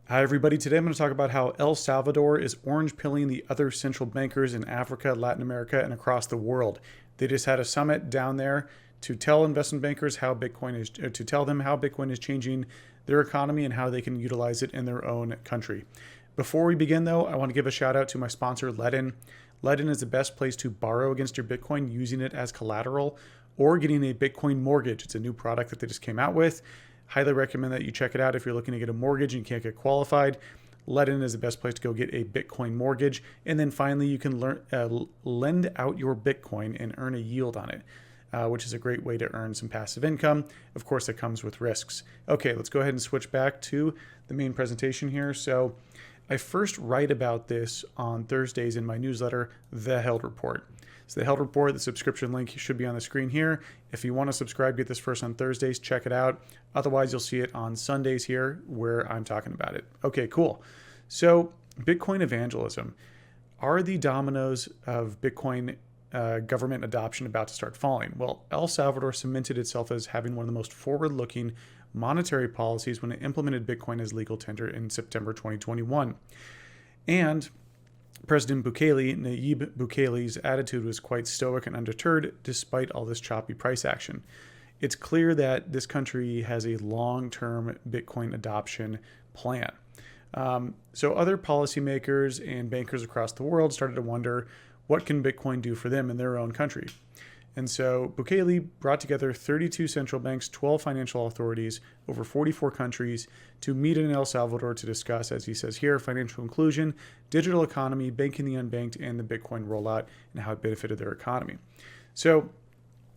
Hi, everybody. Today I'm going to talk about how El Salvador is orange pilling the other central bankers in Africa, Latin America, and across the world. They just had a summit down there to tell investment bankers how Bitcoin is, to tell them how Bitcoin is changing their economy and how they can utilize it in their own country. Before we begin, though, I want to give a shout out to my sponsor, Ledin. Ledin is the best place to borrow against your Bitcoin using it as collateral or getting a Bitcoin mortgage. It's a new product that they just came out with. Highly recommend that you check it out if you're looking to get a mortgage and you can't get qualified. Ledin is the best place to go get a Bitcoin mortgage. And then finally, you can lend out your Bitcoin and earn a yield on it, which is a great way to earn some passive income. Of course, it comes with risks. Okay, let's go ahead and switch back to the main presentation here. So I first write about this on Thursdays in my newsletter, The Held Report. So the Held Report, the subscription link should be on the screen here. If you want to subscribe, get this first on Thursdays, check it out. Otherwise, you'll see it on Sundays here where I'm talking about it. Okay, cool. So Bitcoin evangelism. Are the dominoes of Bitcoin government adoption about to start falling? Well, El Salvador cemented itself as having one of the most forward-looking monetary policies when it implemented Bitcoin as legal tender in September 2021. And President Bukele, Nayib Bukele's attitude was quite stoic and undeterred despite all this choppy price action. It's clear that this country has a long-term Bitcoin adoption plan. So other policymakers and bankers across the world started to wonder, what can Bitcoin do for them in their own country? And so Bukele brought together 32 central banks, 12 financial authorities, over 44 countries to meet in El Salvador to discuss, as he says here, financial inclusion, digital economy, banking the unbanked, and the Bitcoin rollout and how it benefited their economy. So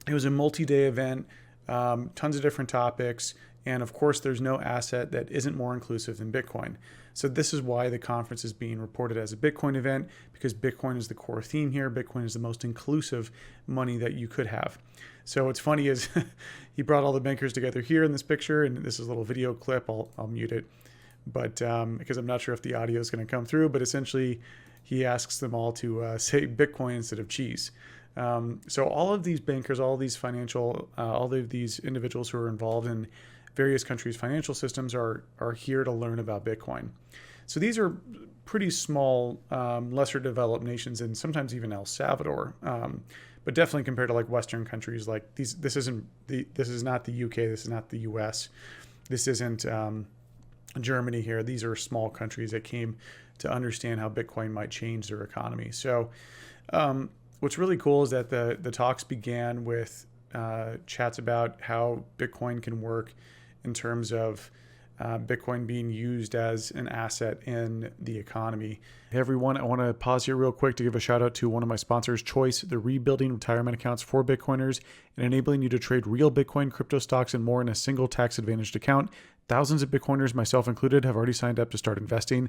it was a multi-day event, tons of different topics. And of course, there's no asset that isn't more inclusive than Bitcoin. So this is why the conference is being reported as a Bitcoin event, because Bitcoin is the core theme here. Bitcoin is the most inclusive money that you could have. So what's funny is he brought all the bankers together here in this picture, and this is a little video clip. I'll mute it, but because I'm not sure if the audio is going to come through. But essentially, he asks them all to say Bitcoin instead of cheese. So all of these bankers, all of these all of these individuals who are involved in various countries' financial systems are here to learn about Bitcoin. So these are pretty small, lesser developed nations, and sometimes even El Salvador. But definitely compared to like Western countries, like these, this is not the UK, this is not the US, this isn't Germany here. These are small countries that came to understand how Bitcoin might change their economy. So what's really cool is that the talks began with chats about how Bitcoin can work in terms of Bitcoin being used as an asset in the economy. Hey everyone, I want to pause here real quick to give a shout out to one of my sponsors, Choice. They're rebuilding retirement accounts for Bitcoiners and enabling you to trade real Bitcoin, crypto stocks, and more in a single tax-advantaged account. Thousands of Bitcoiners, myself included, have already signed up to start investing.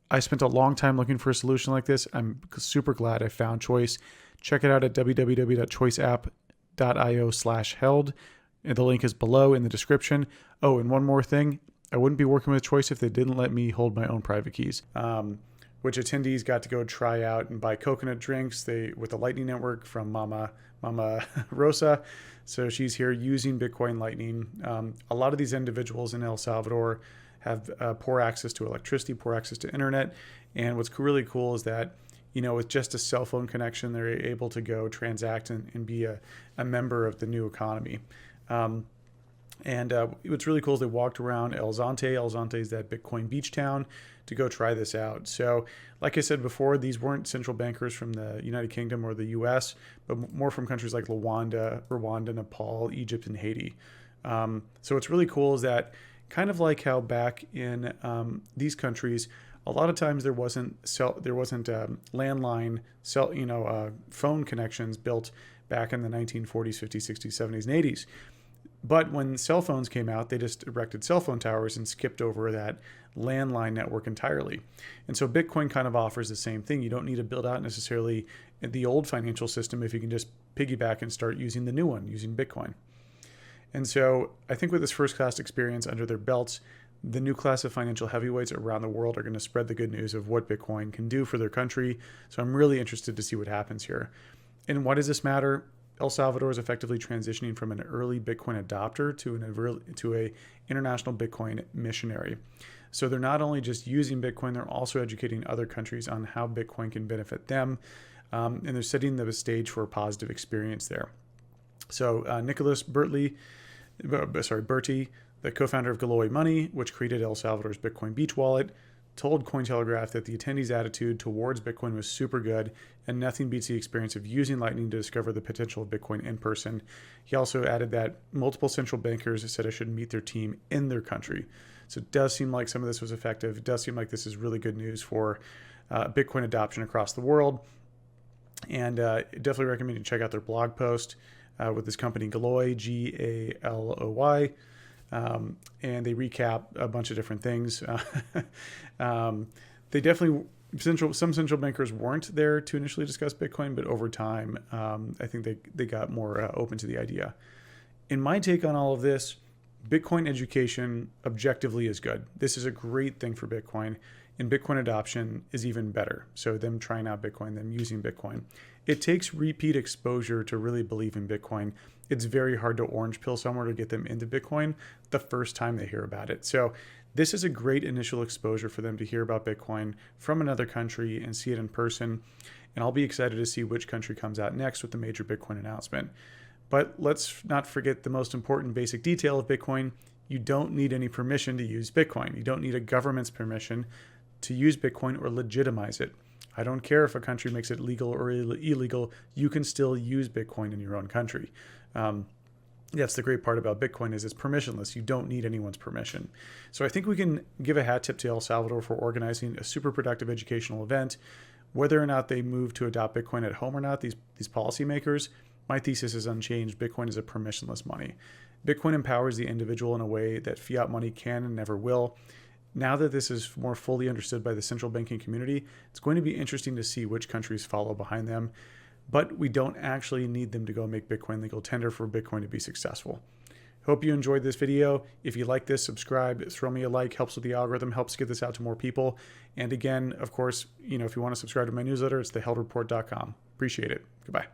I spent a long time looking for a solution like this. I'm super glad I found Choice. Check it out at www.choiceapp.io/held. And the link is below in the description. Oh, and one more thing. I wouldn't be working with Choice if they didn't let me hold my own private keys, which attendees got to go try out and buy coconut drinks with the Lightning Network from Mama Rosa. So she's here using Bitcoin Lightning. A lot of these individuals in El Salvador have poor access to electricity, poor access to internet. And what's really cool is that, with just a cell phone connection, they're able to go transact and be a member of the new economy. What's really cool is they walked around El Zonte. El Zonte is that Bitcoin beach town, to go try this out. So like I said before, these weren't central bankers from the United Kingdom or the US, but more from countries like Rwanda, Nepal, Egypt, and Haiti. So what's really cool is that, kind of like how back in these countries, a lot of times there wasn't landline phone connections built back in the 1940s, 50s, 60s, 70s, and 80s. But when cell phones came out, they just erected cell phone towers and skipped over that landline network entirely. And so Bitcoin kind of offers the same thing. You don't need to build out necessarily the old financial system if you can just piggyback and start using the new one, using Bitcoin. And so I think with this first class experience under their belts, the new class of financial heavyweights around the world are going to spread the good news of what Bitcoin can do for their country. So I'm really interested to see what happens here. And why does this matter? El Salvador is effectively transitioning from an early Bitcoin adopter to a international Bitcoin missionary. So they're not only just using Bitcoin, they're also educating other countries on how Bitcoin can benefit them, and they're setting the stage for a positive experience there. So Nicholas Bertie, the co-founder of Galloy Money, which created El Salvador's Bitcoin Beach wallet, told Cointelegraph that the attendees' attitude towards Bitcoin was super good, and nothing beats the experience of using Lightning to discover the potential of Bitcoin in person. He also added that multiple central bankers said it should meet their team in their country. So it does seem like some of this was effective. It does seem like this is really good news for Bitcoin adoption across the world. And definitely recommend you check out their blog post with this company Galloy, Galoy. And they recap a bunch of different things. They definitely, some central bankers weren't there to initially discuss Bitcoin, but over time, I think they got more open to the idea. In my take on all of this, Bitcoin education objectively is good. This is a great thing for Bitcoin, and Bitcoin adoption is even better. So them trying out Bitcoin, them using Bitcoin. It takes repeat exposure to really believe in Bitcoin. It's very hard to orange pill someone to get them into Bitcoin the first time they hear about it. So this is a great initial exposure for them to hear about Bitcoin from another country and see it in person. And I'll be excited to see which country comes out next with the major Bitcoin announcement. But let's not forget the most important basic detail of Bitcoin. You don't need any permission to use Bitcoin. You don't need a government's permission to use Bitcoin or legitimize it. I don't care if a country makes it legal or illegal. You can still use Bitcoin in your own country. That's the great part about Bitcoin is it's permissionless. You don't need anyone's permission. So I think we can give a hat tip to El Salvador for organizing a super productive educational event. Whether or not they move to adopt Bitcoin at home or not, these policymakers, my thesis is unchanged. Bitcoin is a permissionless money. Bitcoin empowers the individual in a way that fiat money can and never will. Now that this is more fully understood by the central banking community, it's going to be interesting to see which countries follow behind them. But we don't actually need them to go make Bitcoin legal tender for Bitcoin to be successful. Hope you enjoyed this video. If you like this, subscribe, throw me a like, helps with the algorithm, helps get this out to more people. And again, of course, if you want to subscribe to my newsletter, it's theheldreport.com. Appreciate it. Goodbye.